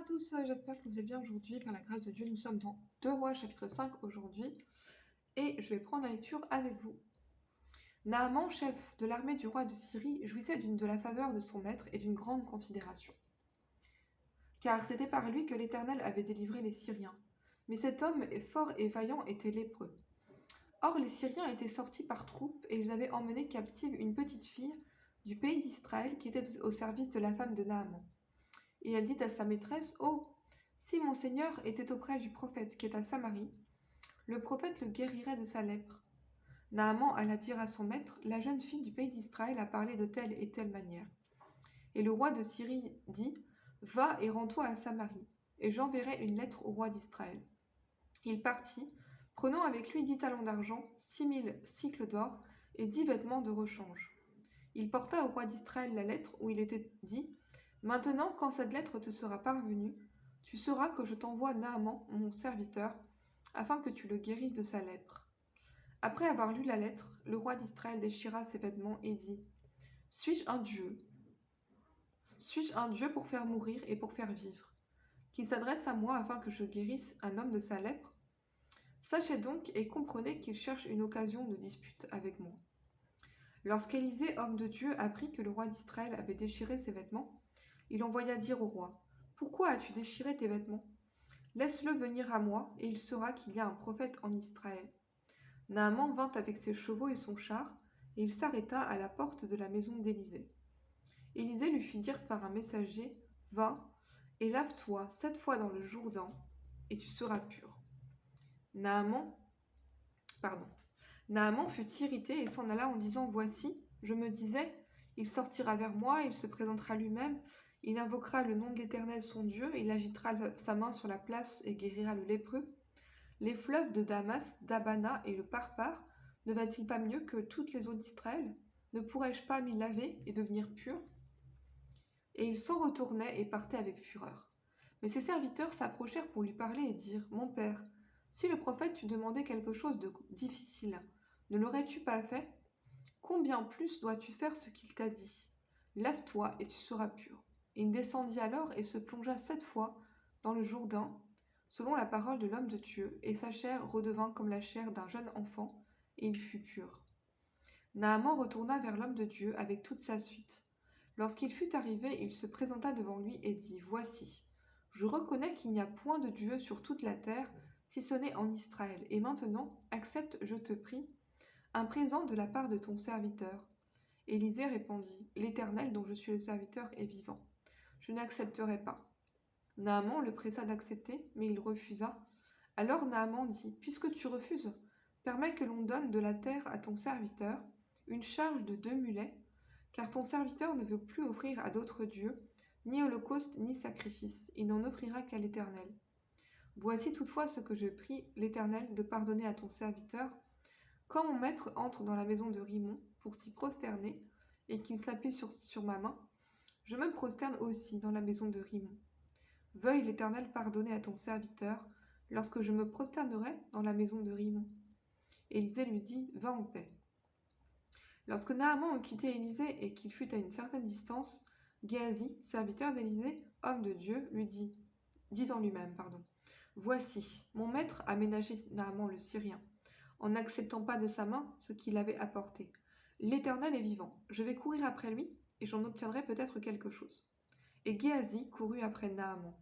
tous, j'espère que vous êtes bien aujourd'hui. Par la grâce de Dieu, nous sommes dans 2 Rois chapitre 5 aujourd'hui et je vais prendre la lecture avec vous. Naaman, chef de l'armée du roi de Syrie, jouissait de la faveur de son maître et d'une grande considération. Car c'était par lui que l'Éternel avait délivré les Syriens. Mais cet homme fort et vaillant était lépreux. Or les Syriens étaient sortis par troupes et ils avaient emmené captive une petite fille du pays d'Israël qui était au service de la femme de Naaman. Et elle dit à sa maîtresse, « Oh, si mon Seigneur était auprès du prophète qui est à Samarie, le prophète le guérirait de sa lèpre. » Naaman alla dire à son maître, « La jeune fille du pays d'Israël a parlé de telle et telle manière. » Et le roi de Syrie dit, « Va et rends-toi à Samarie, et j'enverrai une lettre au roi d'Israël. » Il partit, prenant avec lui 10 talents d'argent, 6000 cycles d'or et 10 vêtements de rechange. Il porta au roi d'Israël la lettre où il était dit, « Maintenant, quand cette lettre te sera parvenue, tu sauras que je t'envoie Naaman, mon serviteur, afin que tu le guérisses de sa lèpre. » Après avoir lu la lettre, le roi d'Israël déchira ses vêtements et dit, « Suis-je un Dieu ? Suis-je un Dieu pour faire mourir et pour faire vivre, qui s'adresse à moi afin que je guérisse un homme de sa lèpre ? Sachez donc et comprenez qu'il cherche une occasion de dispute avec moi. » Lorsqu'Élisée, homme de Dieu, apprit que le roi d'Israël avait déchiré ses vêtements, il envoya dire au roi, « Pourquoi as-tu déchiré tes vêtements ? Laisse-le venir à moi, et il saura qu'il y a un prophète en Israël. » Naaman vint avec ses chevaux et son char, et il s'arrêta à la porte de la maison d'Élisée. Élisée lui fit dire par un messager, « Va et lave-toi 7 fois dans le Jourdain, et tu seras pur. » Naaman fut irrité et s'en alla en disant, « Voici, je me disais, il sortira vers moi, il se présentera lui-même, il invoquera le nom de l'Éternel son Dieu, il agitera sa main sur la place et guérira le lépreux. Les fleuves de Damas, d'Abana et le Parpar, ne va-t-il pas mieux que toutes les eaux d'Israël? Ne pourrais-je pas m'y laver et devenir pur ?» Et il s'en retournait et partait avec fureur. Mais ses serviteurs s'approchèrent pour lui parler et dirent, « Mon père, si le prophète t'eût demandé quelque chose de difficile, ne l'aurais-tu pas fait? Combien plus dois-tu faire ce qu'il t'a dit? Lève-toi et tu seras pur. » Il descendit alors et se plongea 7 fois dans le Jourdain, selon la parole de l'homme de Dieu, et sa chair redevint comme la chair d'un jeune enfant, et il fut pur. Naaman retourna vers l'homme de Dieu avec toute sa suite. Lorsqu'il fut arrivé, il se présenta devant lui et dit, « Voici, je reconnais qu'il n'y a point de Dieu sur toute la terre, si ce n'est en Israël. Et maintenant, accepte, je te prie, un présent de la part de ton serviteur. » Élisée répondit, « L'Éternel dont je suis le serviteur est vivant. Je n'accepterai pas. » Naaman le pressa d'accepter, mais il refusa. Alors Naaman dit, « Puisque tu refuses, permets que l'on donne de la terre à ton serviteur, une charge de 2 mulets, car ton serviteur ne veut plus offrir à d'autres dieux, ni holocauste ni sacrifice, il n'en offrira qu'à l'Éternel. Voici toutefois ce que je prie l'Éternel de pardonner à ton serviteur. Quand mon maître entre dans la maison de Rimon pour s'y prosterner, et qu'il s'appuie sur ma main, je me prosterne aussi dans la maison de Rimon. Veuille l'Éternel pardonner à ton serviteur, lorsque je me prosternerai dans la maison de Rimon. » Élisée lui dit, « Va en paix. » Lorsque Naaman eut quitté Élisée et qu'il fut à une certaine distance, Géasi, serviteur d'Élisée, homme de Dieu, lui dit en lui-même, « Voici, mon maître a ménagé Naaman le Syrien, en n'acceptant pas de sa main ce qu'il avait apporté. L'Éternel est vivant, je vais courir après lui, et j'en obtiendrai peut-être quelque chose. » Et Géasi courut après Naaman.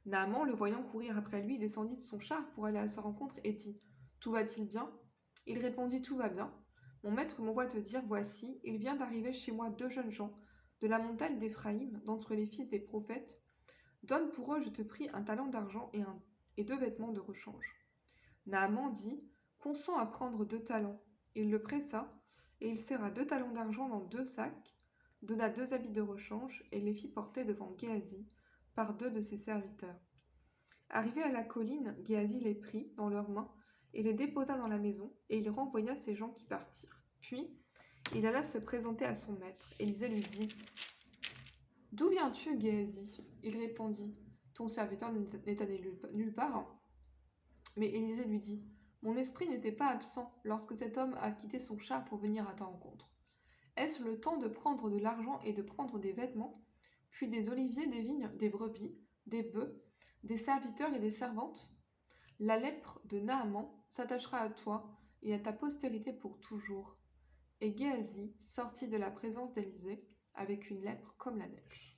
Naaman, le voyant courir après lui, descendit de son char pour aller à sa rencontre et dit, « Tout va-t-il bien ?» Il répondit, « Tout va bien. Mon maître m'envoie te dire, voici, il vient d'arriver chez moi 2 jeunes gens, de la montagne d'Éphraïm, d'entre les fils des prophètes. Donne pour eux, je te prie, un talent d'argent et 2 vêtements de rechange. » Naaman dit, « Consens à prendre 2 talents. » Il le pressa, et il serra 2 talents d'argent dans 2 sacs, donna 2 habits de rechange, et les fit porter devant Géasi, par 2 de ses serviteurs. Arrivé à la colline, Géasi les prit dans leurs mains et les déposa dans la maison, et il renvoya ces gens qui partirent. Puis, il alla se présenter à son maître. Élisée lui dit, « D'où viens-tu, Géasi ?» Il répondit, « Ton serviteur n'est allé nulle part. » Mais Élisée lui dit, « Mon esprit n'était pas absent lorsque cet homme a quitté son char pour venir à ta rencontre. Est-ce le temps de prendre de l'argent et de prendre des vêtements, puis des oliviers, des vignes, des brebis, des bœufs, des serviteurs et des servantes. La lèpre de Naaman s'attachera à toi et à ta postérité pour toujours. Et Géasi sortit de la présence d'Élisée avec une lèpre comme la neige.